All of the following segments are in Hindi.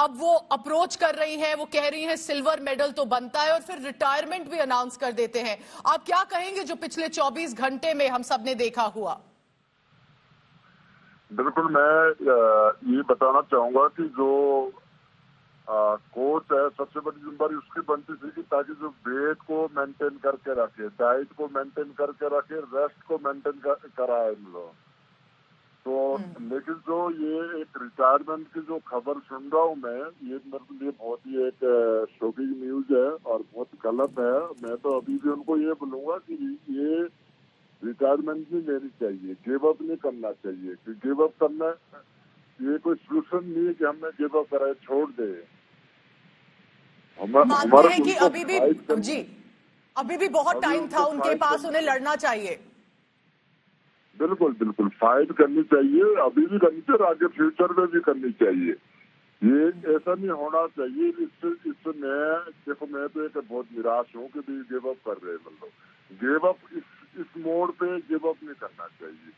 अब वो अप्रोच कर रही हैं, वो कह रही हैं सिल्वर मेडल तो बनता है और फिर रिटायरमेंट भी अनाउंस कर देते हैं। आप क्या कहेंगे जो पिछले 24 घंटे में हम सब ने देखा हुआ? बिल्कुल, मैं ये बताना चाहूंगा कि जो कोच है, सबसे बड़ी जिम्मेदारी उसकी बनती थी कि ताकि जो वेट को मेंटेन करके रखे, डाइट को मेंटेन करके रखे, रेस्ट को मेंटेन कराए हम लोग। तो लेकिन जो ये एक रिटायरमेंट की जो खबर सुन रहा हूँ मैं, ये मेरे लिए बहुत ही एक शॉकिंग न्यूज है और बहुत गलत है। मैं तो अभी भी उनको ये बोलूंगा कि ये रिटायरमेंट नहीं लेनी चाहिए, गिव अप नहीं करना चाहिए। क्योंकि गिव अप करना ये कोई सोल्यूशन नहीं है कि हमने गिव अप करा, छोड़ दे। मानते हैं कि उनको अभी भी जी, अभी भी बहुत टाइम था उनके पास, उन्हें लड़ना चाहिए। बिल्कुल बिल्कुल, फाइट करनी चाहिए, अभी भी करनी चाहिए और आगे फ्यूचर में भी करनी चाहिए। ये ऐसा नहीं होना चाहिए। इससे मैं तो एक बहुत निराश हूँ कि भी गिव अप कर रहे हैं। मतलब गिव अप इस मोड़ पे गिव अप नहीं करना चाहिए।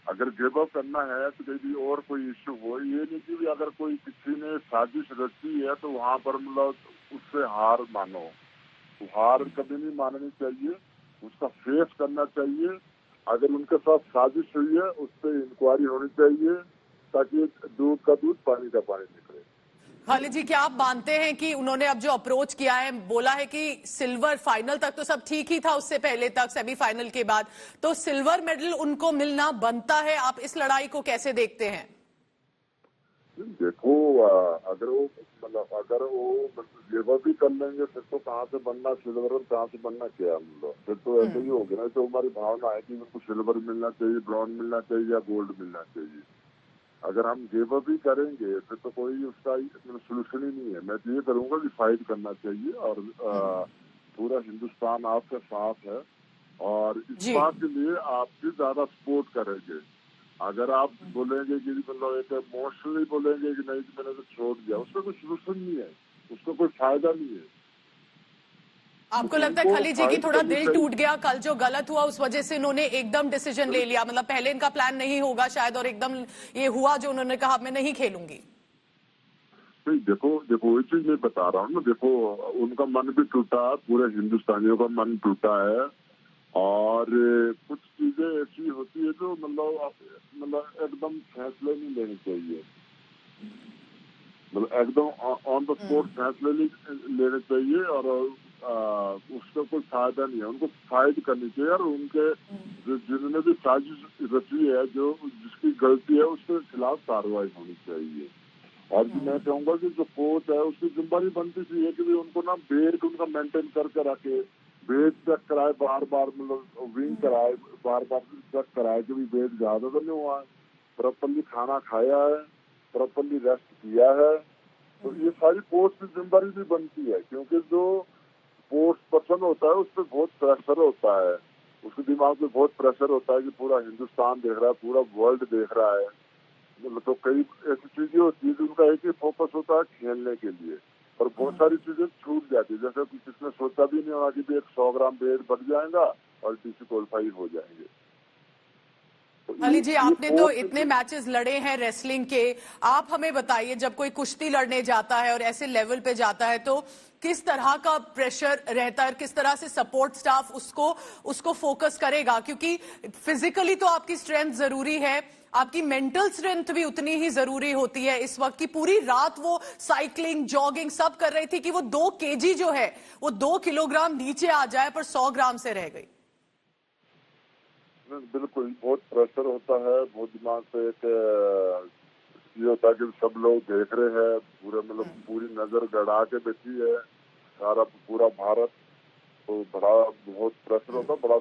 अगर गिव अप करना है तो कभी और कोई इश्यू हो, ये नहीं कि अगर कोई किसी ने साजिश रची है तो वहां पर मतलब उससे हार मानो। तो हार कभी नहीं माननी चाहिए, उसका फेस करना चाहिए। अगर उनके साथ साजिश हुई है उस पर इंक्वायरी होनी चाहिए ताकि दूध का दूध पानी का पानी निकले। खालिद जी, क्या आप मानते हैं कि उन्होंने अब जो अप्रोच किया है, बोला है कि सिल्वर, फाइनल तक तो सब ठीक ही था, उससे पहले तक सेमीफाइनल के बाद तो सिल्वर मेडल उनको मिलना बनता है। आप इस लड़ाई को कैसे देखते हैं? देखो, अगर वो गिव अप भी कर लेंगे फिर तो कहाँ से बनना सिल्वर और कहाँ से बनना क्या, मतलब फिर तो ऐसे ही हो गया ना। तो हमारी भावना है कि उनको सिल्वर मिलना चाहिए, ब्रॉन्ज मिलना चाहिए या गोल्ड मिलना चाहिए। अगर हम गिव अप ही करेंगे फिर तो कोई उसका सोल्यूशन ही नहीं है। मैं तो ये करूंगा कि फाइट करना चाहिए और पूरा हिंदुस्तान आपके साथ है और इस जी, बात के लिए आपकी ज्यादा सपोर्ट करेंगे। अगर आप बोलेंगे कि मतलब एक इमोशनली बोलेंगे कि नहीं मैंने तो छोड़ दिया, उसका कोई सोल्यूशन नहीं है, उसका कोई फायदा नहीं है। आपको तो लगता है उनको खालिद जी कि फाइट थोड़ा करनी दिल चाहिए। टूट गया कल जो गलत हुआ उस वजह से इन्होंने एकदम डिसीजन ले लिया? मतलब पहले इनका प्लान नहीं होगा शायद और एकदम ये हुआ जो उन्होंने कहा मैं नहीं खेलूंगी। नहीं, देखो देखो वही चीज मैं बता रहा हूँ ना। देखो, उनका मन भी टूटा, पूरे हिंदुस्तानियों का मन टूटा है और कुछ चीजें ऐसी होती है जो मतलब एकदम फैसले नहीं लेने चाहिए। मतलब एकदम ऑन द स्पॉट फैसले लेने चाहिए और उसका कोई फायदा नहीं है। उनको फाइट करनी चाहिए और उनके जिन्होंने भी साजिश रची है, जो जिसकी गलती है उसके खिलाफ कार्रवाई होनी चाहिए। और भी मैं चाहूंगा कि जो कोच है उसकी जिम्मेदारी बनती थी कि भी उनको ना वेट उनका मेंटेन करके रखे, वेट चेक कराए बार बार, मतलब विंग कराए बार बार चेक कराए कि भी वेट ज्यादा तो नहीं हुआ है, प्रॉपरली खाना खाया है, प्रॉपरली रेस्ट किया है। तो ये सारी कोच की जिम्मेदारी भी बनती है क्योंकि जो स्पोर्ट्स पर्सन होता है उस पर बहुत प्रेशर होता है, उसके दिमाग में बहुत प्रेशर होता है कि पूरा हिंदुस्तान देख रहा है, पूरा वर्ल्ड देख रहा है। मतलब तो कई ऐसी चीजें होती है जिनका एक ही फोकस होता है खेलने के लिए, और बहुत सारी चीजें छूट जाती है। जैसे कि किसने सोचा भी नहीं होगा कि भी एक 100 ग्राम वेट बढ़ जाएगा और टीसी क्वालिफाई हो जाएंगे। तो अली जी, ये आपने तो कोच इतने मैचेस लड़े हैं रेसलिंग के, आप हमें बताइए जब कोई कुश्ती लड़ने जाता है और ऐसे लेवल पे जाता है तो किस तरह का प्रेशर रहता है, किस तरह से सपोर्ट स्टाफ उसको उसको फोकस करेगा? क्योंकि फिजिकली तो आपकी स्ट्रेंथ जरूरी है, आपकी मेंटल स्ट्रेंथ भी उतनी ही जरूरी होती है। इस वक्त की पूरी रात वो साइकिलिंग, जॉगिंग सब कर रही थी कि वो 2 kg जो है वो 2 किलोग्राम नीचे आ जाए, पर 100 ग्राम से रह गई। बिल्कुल बहुत प्रेशर होता है, बहुत दिमाग पे एक ये होता है कि सब लोग देख रहे हैं, पूरे मतलब पूरी नजर गड़ा के बैठी है सारा पूरा भारत। तो बड़ा बहुत प्रेशर होता है, बड़ा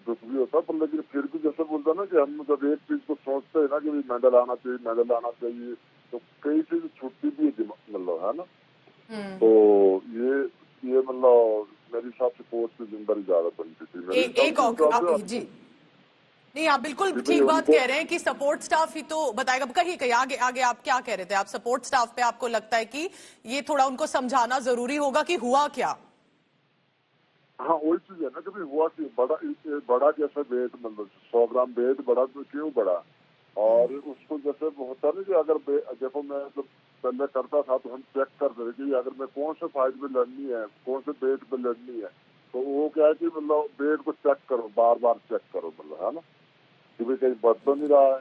दुख भी होता है, पर लेकिन फिर भी जैसे बोलता है ना कि हम जब एक चीज को सोचते हैं ना कि मेडल आना चाहिए, मेडल आना चाहिए, तो कई चीज छुट्टी भी है मतलब, है ना। तो ये मतलब मेरे हिसाब से कोच की जिम्मेदारी ज्यादा बनती थी मेरे एक हिसाब एक से हिसाब से जी, नहीं आप बिल्कुल कि भाई ठीक बात उनको कह रहे हैं कि सपोर्ट स्टाफ ही तो बताएगा। कहीं कहीं आगे आगे आप क्या कह रहे थे? आप सपोर्ट स्टाफ पे आपको लगता है कि ये थोड़ा उनको समझाना जरूरी होगा कि हुआ क्या? हाँ वही चीज है ना कि भाई हुआ कि बड़ा जैसा वेट, मतलब 100 ग्राम वेट बढ़ा तो क्यों बढ़ा। और उसको जैसे होता नहीं कि अगर देखो मैं मतलब पहले करता था तो हम चेक करते थे कि अगर मैं कौन से फाइट में लड़नी है, कौन से वेट पे लड़नी है, तो वो क्या है कि मतलब वेट को चेक करो, बार बार चेक करो, मतलब है ना, कि भाई कहीं बढ़ तो नहीं रहा है,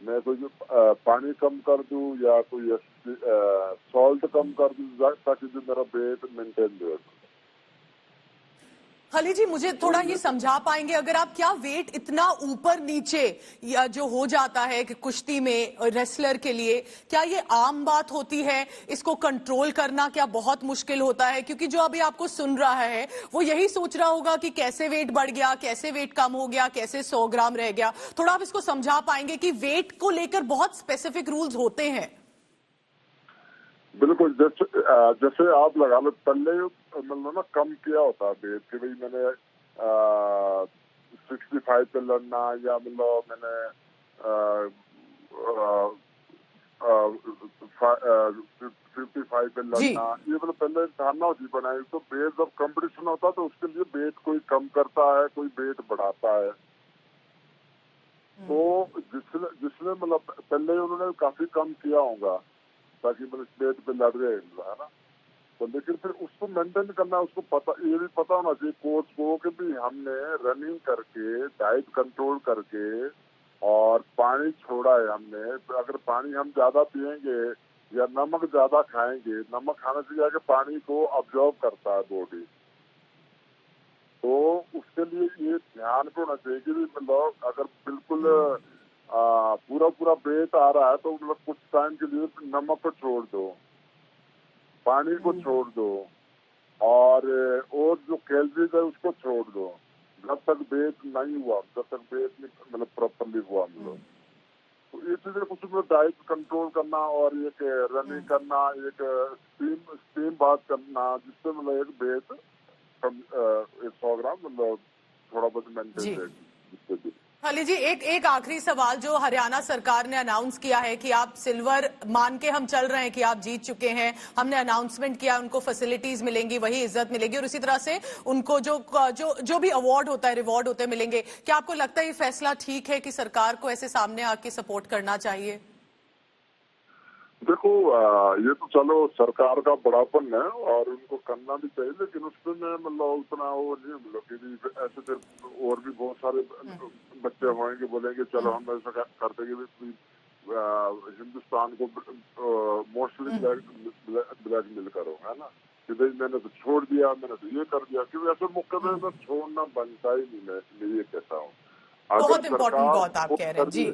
मैं कोई पानी कम कर दूं या कोई सॉल्ट कम कर दूं ताकि जो मेरा वेट मेंटेन रहे। खली जी, मुझे थोड़ा ये समझा पाएंगे, अगर आप क्या वेट इतना ऊपर नीचे या जो हो जाता है कि कुश्ती में रेसलर के लिए, क्या ये आम बात होती है? इसको कंट्रोल करना क्या बहुत मुश्किल होता है? क्योंकि जो अभी आपको सुन रहा है वो यही सोच रहा होगा कि कैसे वेट बढ़ गया, कैसे वेट कम हो गया, कैसे 100 ग्राम रह गया। थोड़ा आप इसको समझा पाएंगे कि वेट को लेकर बहुत स्पेसिफिक रूल्स होते हैं। बिल्कुल, जैसे आप लगा लो, पहले मतलब ना कम किया होता है वेट कि भाई मैंने 65 पे लड़ना, या मतलब मैंने 55 पे जी। लड़ना, ये मतलब पहले धारणा होती बनाई। तो वेट जब कंपटीशन होता तो उसके लिए वेट कोई कम करता है, कोई वेट बढ़ाता है। तो जिसने मतलब पहले उन्होंने काफी कम किया होगा ताकि मतलब स्टेट पे लड़ रहे है ना, तो लेकिन फिर उसको मेंटेन करना, उसको पता, ये भी पता होना चाहिए कोच को कि भी हमने रनिंग करके, डाइट कंट्रोल करके और पानी छोड़ा है हमने। अगर पानी हम ज्यादा पियेंगे या नमक ज्यादा खाएंगे, नमक खाने से क्या पानी को अब्जॉर्ब करता है बॉडी, तो उसके लिए ये ध्यान पे होना चाहिए कि मतलब अगर बिल्कुल पूरा पूरा वेट आ रहा है तो मतलब कुछ टाइम के लिए नमक को छोड़ दो, पानी को छोड़ दो, और जो कैलोरीज है उसको छोड़ दो, जब तक वेट नहीं हुआ, जब तक वेट मतलब प्रॉपरली हुआ मतलब। तो ये चीजें कुछ में डाइट कंट्रोल करना और एक रनिंग करना, एक स्टीम बात करना, जिससे मतलब एक वेट 100 ग्राम मतलब थोड़ा बहुत मेंटेन रहेगी। खली जी, एक आखिरी सवाल, जो हरियाणा सरकार ने अनाउंस किया है कि आप सिल्वर मान के हम चल रहे हैं कि आप जीत चुके हैं, हमने अनाउंसमेंट किया, उनको फैसिलिटीज मिलेंगी, वही इज्जत मिलेगी और इसी तरह से उनको जो भी अवार्ड होता है, रिवॉर्ड होते हैं, मिलेंगे। क्या आपको लगता है ये फैसला ठीक है कि सरकार को ऐसे सामने आके सपोर्ट करना चाहिए? देखो, ये तो चलो सरकार का बड़ापन है और उनको करना भी चाहिए, लेकिन उसमें मैं मतलब उतना वो नहीं, मतलब कि ऐसे फिर और भी बहुत सारे बच्चे होंगे बोलेंगे चलो हम ऐसा कर देंगे, हिंदुस्तान को मोस्टली ब्लैकमेल करो, है ना, कि भाई मैंने तो छोड़ दिया, मैंने तो ये कर दिया, क्योंकि ऐसे मुकदमे में छोड़ना बनता ही नहीं। मैं ये कहता हूँ, बहुत इंपॉर्टेंट बात आप कह रहे हैं जी।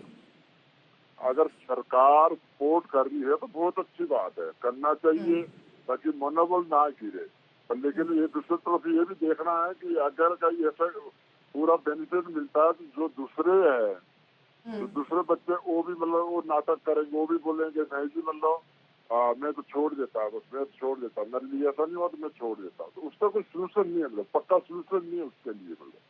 अगर सरकार सपोर्ट कर रही है तो बहुत अच्छी बात है, करना चाहिए ताकि मनोबल ना गिरे। पर लेकिन ये दूसरी तरफ ये भी देखना है कि अगर कहीं ऐसा पूरा बेनिफिट मिलता है तो जो दूसरे है, तो दूसरे बच्चे वो भी मतलब वो नाटक करेंगे, वो भी बोलेंगे नहीं जी मतलब मैं तो छोड़ देता, बस मैं छोड़ देता, मेरे लिए ऐसा नहीं हुआ तो मैं छोड़ देता। तो उसका कोई सोल्यूशन नहीं है, मतलब पक्का सोल्यूशन नहीं है उसके लिए। मतलब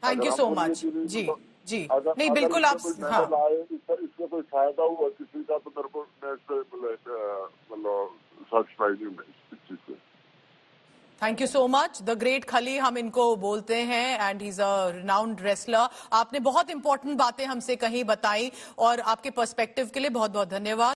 थैंक यू सो मच जी। जी नहीं, अगर बिल्कुल इससे आप, कोई हाँ, मेडल आए, इससे कोई फायदा हुआ किसी का, तो मेरे को मैं इससे मतलब सेटिस्फाइड हूँ मैं इस चीज से। Thank you so much. The great खली हम इनको बोलते हैं and he is a renowned wrestler. आपने बहुत इंपॉर्टेंट बातें हमसे कहीं बताई और आपके पर्सपेक्टिव के लिए बहुत बहुत धन्यवाद।